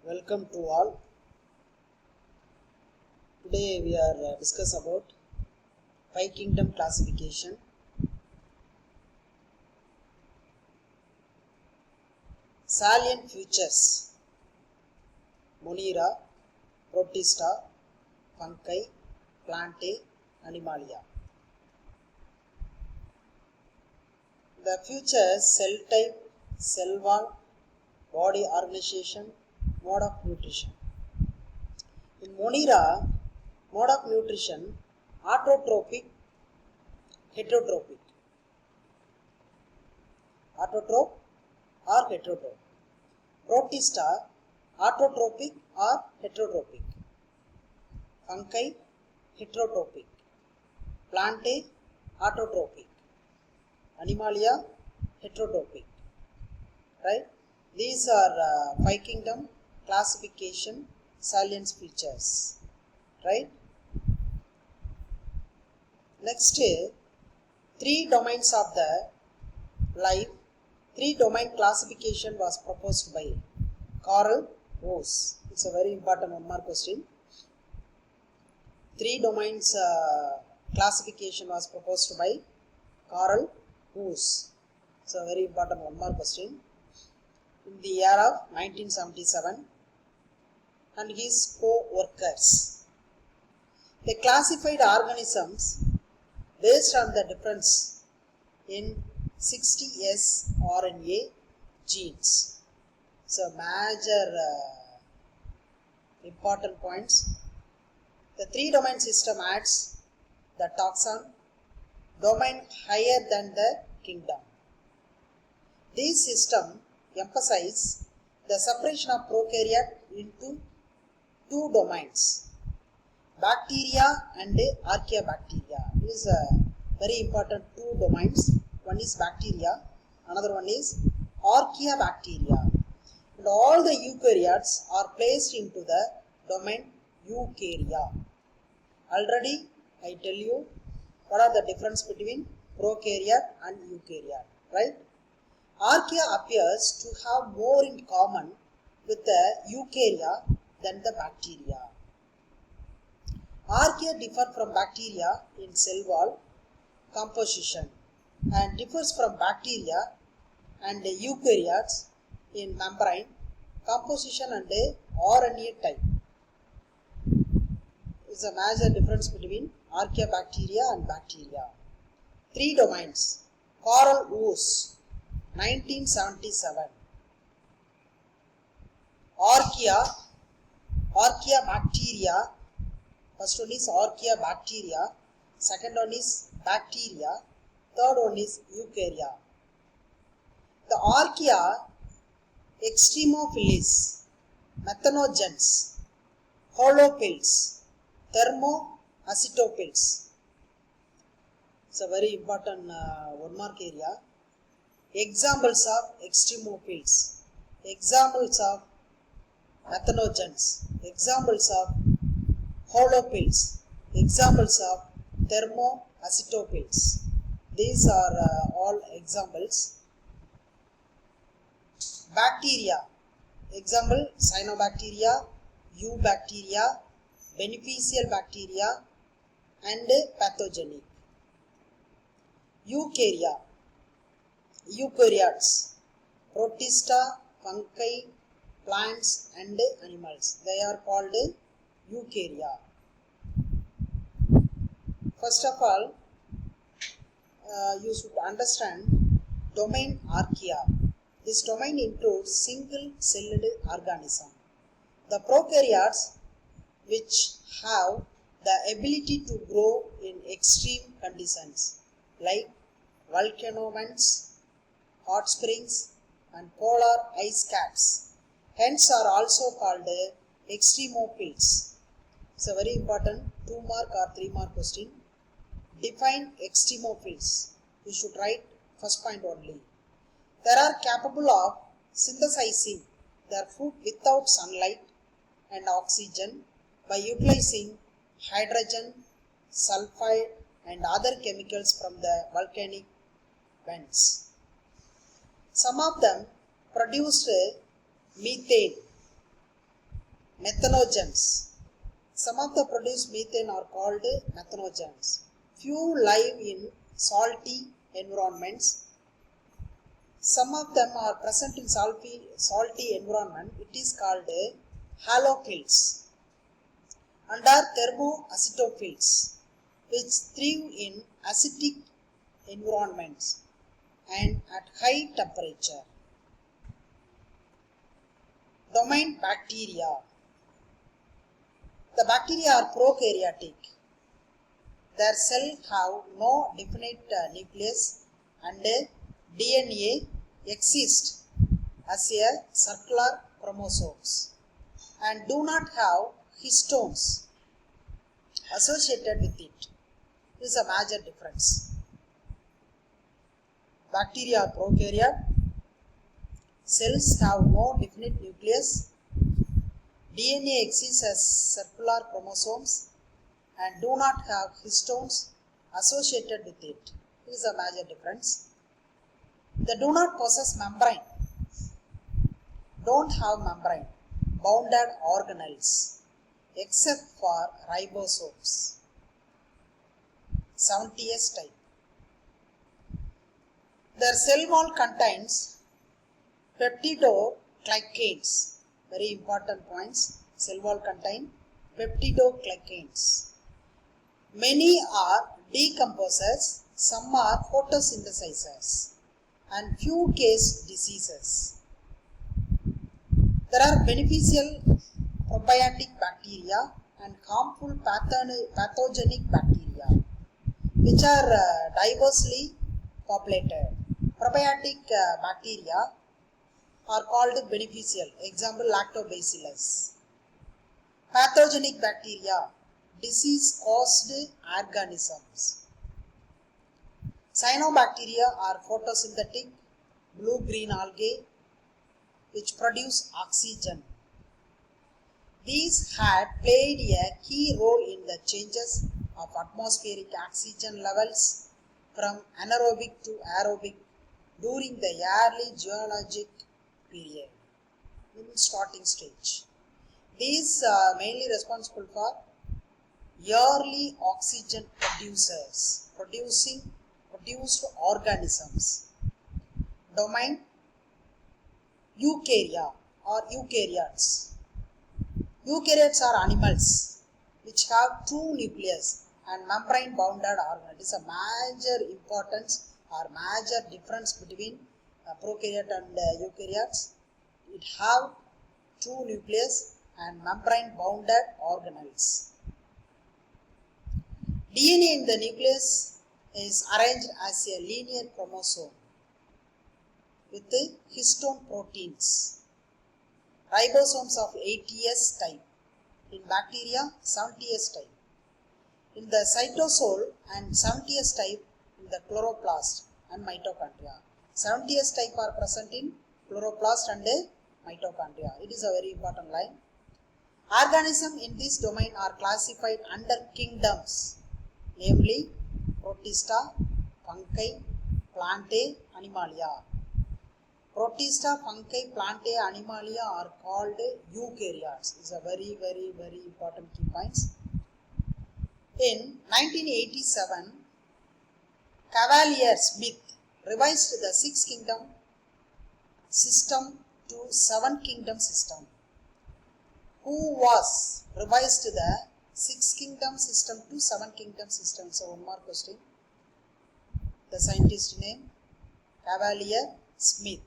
Welcome to all. Today we are discuss about five kingdom classification. Salient features: Monera, Protista, Fungi, Plantae, Animalia. The features: cell type, cell wall, body organization, mode of nutrition. In Monera, mode of nutrition: autotrophic, heterotrophic. Autotroph or heterotroph. Protista, autotrophic or heterotrophic. Fungi, heterotrophic. Plantae, autotrophic. Animalia, heterotrophic. Right? These are five kingdom classification salience features. Right? Next, three domains of the life. Three domain classification was proposed by Carl Woese. It's a very important one more question. Three domains classification was proposed by Carl Woese. It's a very important one more question. In the year of 1977 and his co-workers. They classified organisms based on the difference in 60S RNA genes. So major important points. The three domain system adds the taxon domain higher than the kingdom. This system emphasizes the separation of prokaryote into two domains, bacteria and archaeobacteria. This is a very important two domains. One is bacteria, another one is archaeobacteria. And all the eukaryotes are placed into the domain eukarya. Already I tell you what are the difference between prokaryote and eukaryote, right? Archaea appears to have more in common with the eukarya than the bacteria. Archaea differ from bacteria in cell wall composition and differs from bacteria and eukaryotes in membrane composition and RNA type. Is a major difference between archaeobacteria and bacteria. Three domains. Carl Woese, 1977. Archaeobacteria. First one is archaeobacteria. Second one is bacteria. Third one is eukarya. The archaea extremophils, methanogens, holophils, thermoacetophils. It's a very important one mark area. Examples of extremophils, examples of methanogens, examples of holophils, examples of thermoacetophils. These are all examples. Bacteria, example cyanobacteria, eubacteria, beneficial bacteria and pathogenic. Eukarya, eukaryotes, protista, fungi, plants and animals. They are called eukarya. First of all, you should understand domain archaea. This domain includes single-celled organism. The prokaryotes, which have the ability to grow in extreme conditions like volcano vents, hot springs and polar ice caps, hence are also called extremophils. It's a very important 2 mark or 3 mark question. Define extremophils. You should write first point only. They are capable of synthesizing their food without sunlight and oxygen by utilizing hydrogen, sulfide and other chemicals from the volcanic vents. Some of them produced methane Methanogens. Some of the produced methane are called methanogens. Few live in salty environments. Some of them are present in salty environment. It is called halophils. And are thermoacetophils, which thrive in acidic environments and at high temperature. Domain bacteria. The bacteria are prokaryotic. Their cells have no definite nucleus and DNA exists as a circular chromosomes and do not have histones associated with it. This is a major difference. Bacteria are prokaryote. Cells have no definite nucleus. DNA exists as circular chromosomes and do not have histones associated with it. This is a major difference. They do not possess membrane. Don't have membrane. Bounded organelles except for ribosomes. 70S type. Their cell wall contains peptidoglycans. Very important points. Cell wall contain peptidoglycans. Many are decomposers, some are photosynthesizers, and few cause diseases. There are beneficial probiotic bacteria and harmful pathogenic bacteria, which are diversely populated. Probiotic bacteria are called beneficial. Example, lactobacillus. Pathogenic bacteria, disease-caused organisms. Cyanobacteria are photosynthetic, blue-green algae, which produce oxygen. These had played a key role in the changes of atmospheric oxygen levels from anaerobic to aerobic during the early geologic period in starting stage. These are mainly responsible for early oxygen produced organisms. Domain Eukarya or eukaryotes. Eukaryotes are animals which have two nucleus and membrane bounded organ. It is a major importance or major difference between prokaryote and eukaryotes. It have two nucleus and membrane bounded organelles. DNA in the nucleus is arranged as a linear chromosome with histone proteins. Ribosomes of 80S type. In bacteria, 70S type. In the cytosol and 70S type in the chloroplast and mitochondria. 70S type are present in chloroplast and mitochondria. It is a very important line. Organisms in this domain are classified under kingdoms, namely Protista, Fungi, Plantae, Animalia. Protista, Fungi, Plantae, Animalia are called eukaryotes. This is a very important key points. In 1987, Cavalier-Smith revised the 6 kingdom system to 7 kingdom system. Who was revised the 6 kingdom system to 7 kingdom system? So one more question. The scientist name Cavalier-Smith,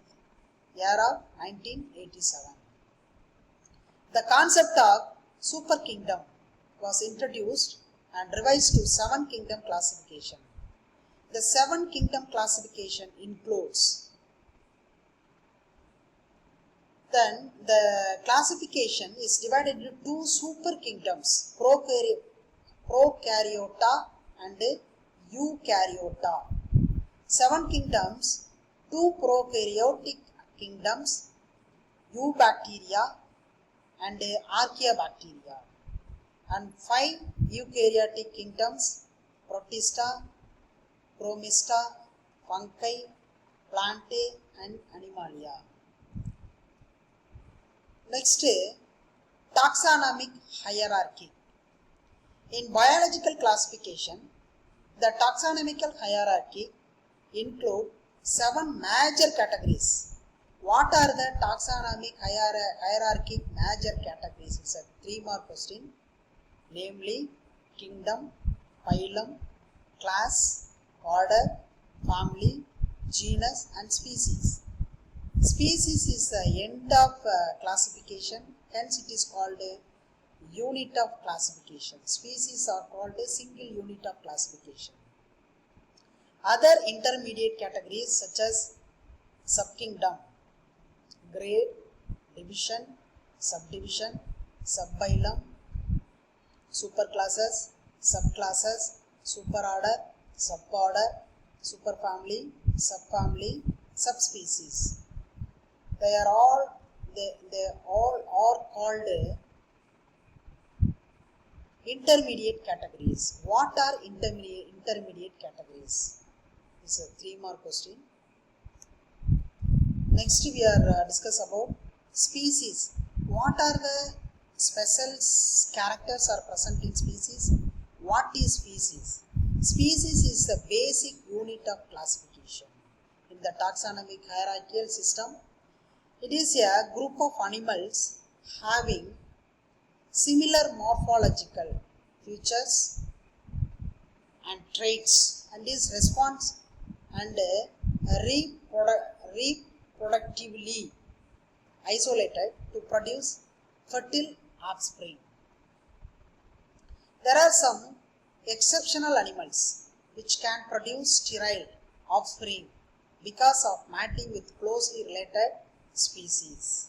year of 1987. The concept of super kingdom was introduced and revised to 7 kingdom classification. The 7 kingdom classification includes. Then the classification is divided into 2 super kingdoms, Prokaryota and Eukaryota. 7 kingdoms, 2 prokaryotic kingdoms, Eubacteria and Archaeobacteria, and 5 eukaryotic kingdoms, Protista, Promista, Fungi, Plantae and Animalia. Next, Taxonomic hierarchy. In biological classification, the taxonomical hierarchy include 7 major categories. What are the taxonomic hierarchy major categories? It's a 3-mark question. Namely, kingdom, phylum, class, order, family, genus and species. Species is the end of classification, hence it is called a unit of classification. Species are called a single unit of classification. Other intermediate categories such as subkingdom, grade, division, subdivision, subphylum, superclasses, subclasses, superorder, suborder, superfamily, subfamily, subspecies. They all are called intermediate categories. What are intermediate categories? It's a 3-mark question. Next we are discuss about species. What are the special characters are present in species? What is species? Species is the basic unit of classification. In the taxonomic hierarchical system, it is a group of animals having similar morphological features and traits and is response and reproductively isolated to produce fertile offspring. There are some exceptional animals which can produce sterile offspring because of mating with closely related species.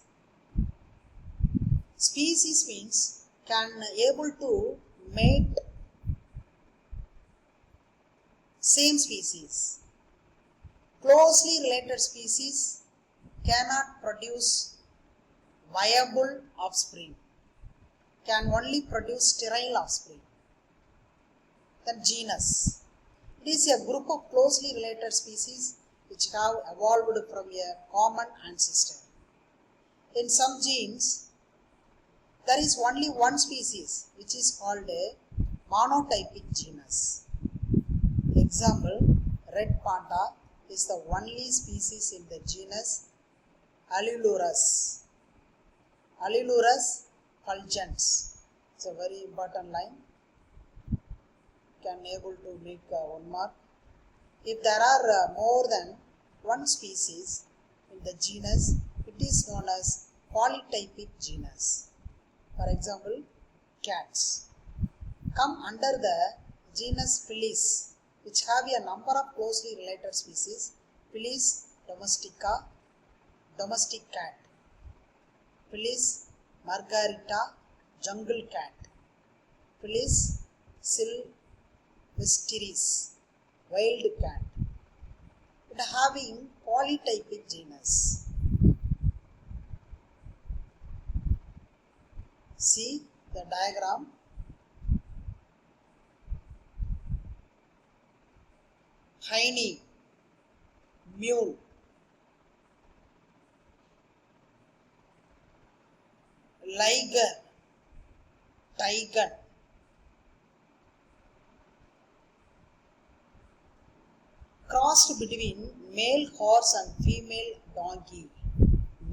Species means can able to mate same species. Closely related species cannot produce viable offspring, can only produce sterile offspring. Then genus. It is a group of closely related species which have evolved from a common ancestor. In some genes, there is only one species which is called a monotypic genus. Example, red panda is the only species in the genus Allelurus. Allelurus fulgens. It's a very important line. Can able to make 1 mark. If there are more than one species in the genus, it is known as polytypic genus. For example, cats come under the genus Felis, which have a number of closely related species. Felis domestica, domestic cat. Felis margarita, jungle cat. Felis silvestris, wild cat. It having polytypic genus. See the diagram. Hiney, mule. Liger, tiger. Crossed between male horse and female donkey.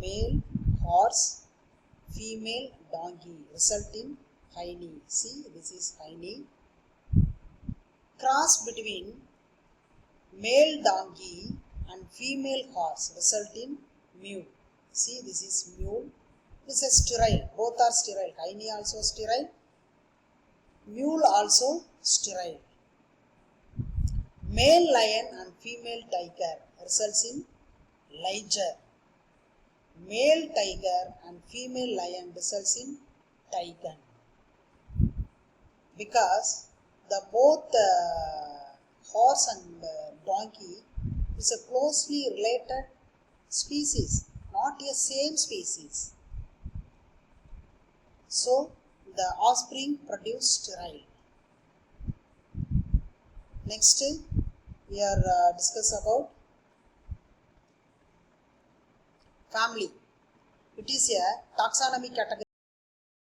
Male horse, female donkey result in Hiney. See, this is Hiney. Cross between male donkey and female horse result in mule. See, this is mule. This is sterile. Both are sterile. Hiney also sterile. Mule also sterile. Male lion and female tiger results in liger. Male tiger and female lion results in tiger. Because the both horse and donkey is a closely related species, not a same species. So the offspring produce sterile. Next we are discuss about family. It is a taxonomic category.